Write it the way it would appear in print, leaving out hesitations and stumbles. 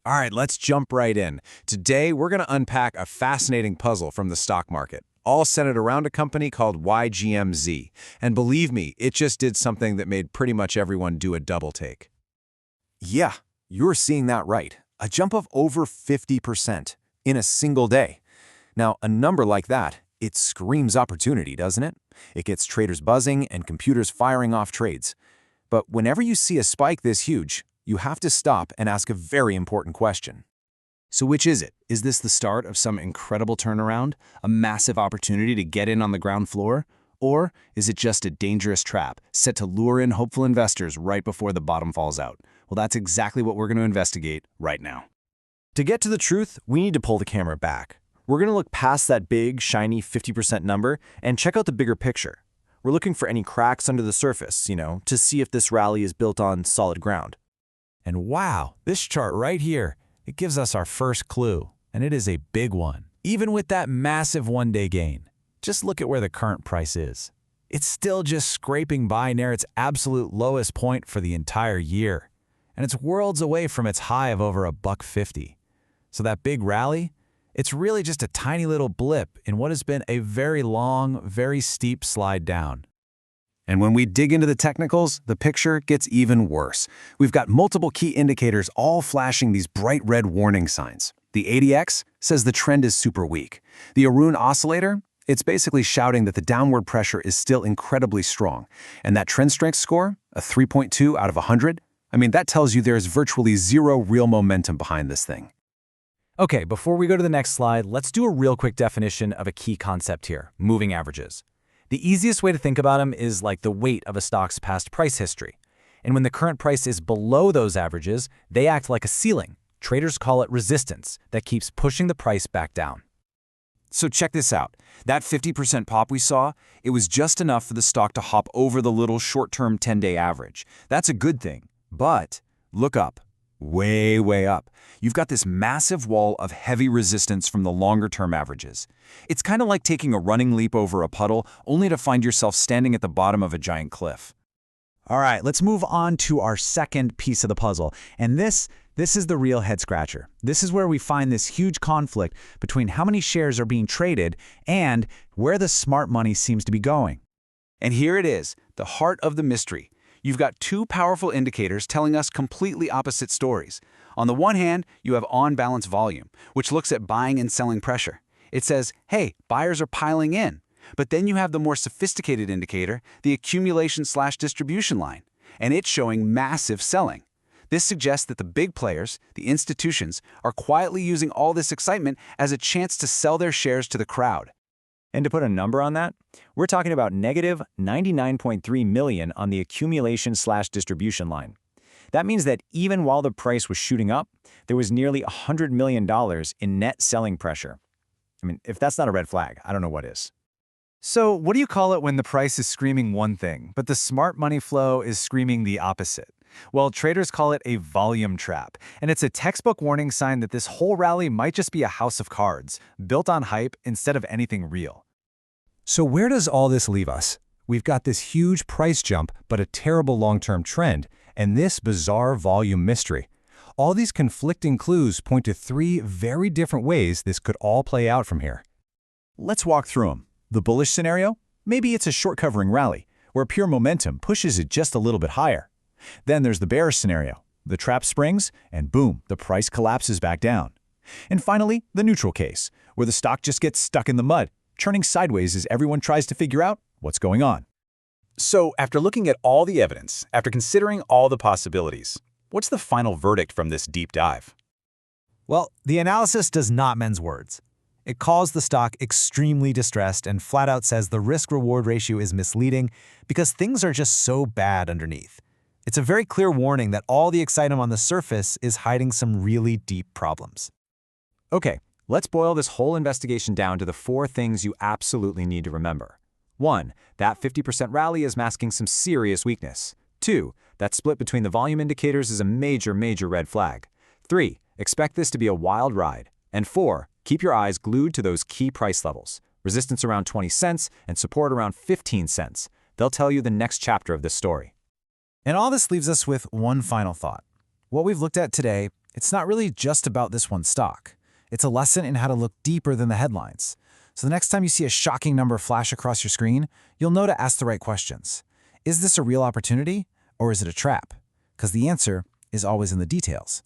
All right, let's jump right in. Today, we're going to unpack a fascinating puzzle from the stock market, all centered around a company called YGMZ. And believe me, it just did something that made pretty much everyone do a double take. Yeah, you're seeing that right. A jump of over 50% in a single day. Now, a number like that, it screams opportunity, doesn't it? It gets traders buzzing and computers firing off trades. But whenever you see a spike this huge, you have to stop and ask a very important question. So which is it? Is this the start of some incredible turnaround, a massive opportunity to get in on the ground floor? Or is it just a dangerous trap set to lure in hopeful investors right before the bottom falls out? Well, that's exactly what we're going to investigate right now. To get to the truth, we need to pull the camera back. We're going to look past that big, shiny 50% number and check out the bigger picture. We're looking for any cracks under the surface, to see if this rally is built on solid ground. And wow, this chart right here, it gives us our first clue, and it is a big one. Even with that massive one-day gain, just look at where the current price is. It's still just scraping by near its absolute lowest point for the entire year, and it's worlds away from its high of over $1.50. So that big rally, it's really just a tiny little blip in what has been a very long, very steep slide down. And when we dig into the technicals, the picture gets even worse. We've got multiple key indicators all flashing these bright red warning signs. The ADX says the trend is super weak. The Aroon Oscillator, it's basically shouting that the downward pressure is still incredibly strong. And that trend strength score, a 3.2 out of 100, that tells you there's virtually zero real momentum behind this thing. Okay, before we go to the next slide, let's do a real quick definition of a key concept here, moving averages. The easiest way to think about them is like the weight of a stock's past price history. And when the current price is below those averages, they act like a ceiling. Traders call it resistance that keeps pushing the price back down. So check this out. That 50% pop we saw, it was just enough for the stock to hop over the little short-term 10-day average. That's a good thing. But look up. Way, way up. You've got this massive wall of heavy resistance from the longer-term averages. It's kind of like taking a running leap over a puddle, only to find yourself standing at the bottom of a giant cliff. All right, let's move on to our second piece of the puzzle. And this is the real head-scratcher. This is where we find this huge conflict between how many shares are being traded and where the smart money seems to be going. And here it is, the heart of the mystery. You've got two powerful indicators telling us completely opposite stories. On the one hand, you have on-balance volume, which looks at buying and selling pressure. It says, hey, buyers are piling in. But then you have the more sophisticated indicator, the accumulation/distribution line, and it's showing massive selling. This suggests that the big players, the institutions, are quietly using all this excitement as a chance to sell their shares to the crowd. And to put a number on that, we're talking about negative 99.3 million on the accumulation/distribution line. That means that even while the price was shooting up, there was nearly $100 million in net selling pressure. If that's not a red flag, I don't know what is. So what do you call it when the price is screaming one thing, but the smart money flow is screaming the opposite? Well, traders call it a volume trap, and it's a textbook warning sign that this whole rally might just be a house of cards, built on hype instead of anything real. So where does all this leave us? We've got this huge price jump, but a terrible long-term trend, and this bizarre volume mystery. All these conflicting clues point to three very different ways this could all play out from here. Let's walk through them. The bullish scenario? Maybe it's a short covering rally, where pure momentum pushes it just a little bit higher. Then there's the bearish scenario. The trap springs, and boom, the price collapses back down. And finally, the neutral case, where the stock just gets stuck in the mud, churning sideways as everyone tries to figure out what's going on. So, after looking at all the evidence, after considering all the possibilities, what's the final verdict from this deep dive? Well, the analysis does not mince words. It calls the stock extremely distressed and flat out says the risk-reward ratio is misleading because things are just so bad underneath. It's a very clear warning that all the excitement on the surface is hiding some really deep problems. Okay, let's boil this whole investigation down to the four things you absolutely need to remember. 1. That 50% rally is masking some serious weakness. 2. That split between the volume indicators is a major red flag. 3. Expect this to be a wild ride. And 4. Keep your eyes glued to those key price levels. Resistance around 20 cents and support around 15 cents. They'll tell you the next chapter of this story. And all this leaves us with one final thought. What we've looked at today, It's not really just about this one stock. It's a lesson in how to look deeper than the headlines. So the next time you see a shocking number flash across your screen, you'll know to ask the right questions. Is this a real opportunity, or is it a trap? Because the answer is always in the details.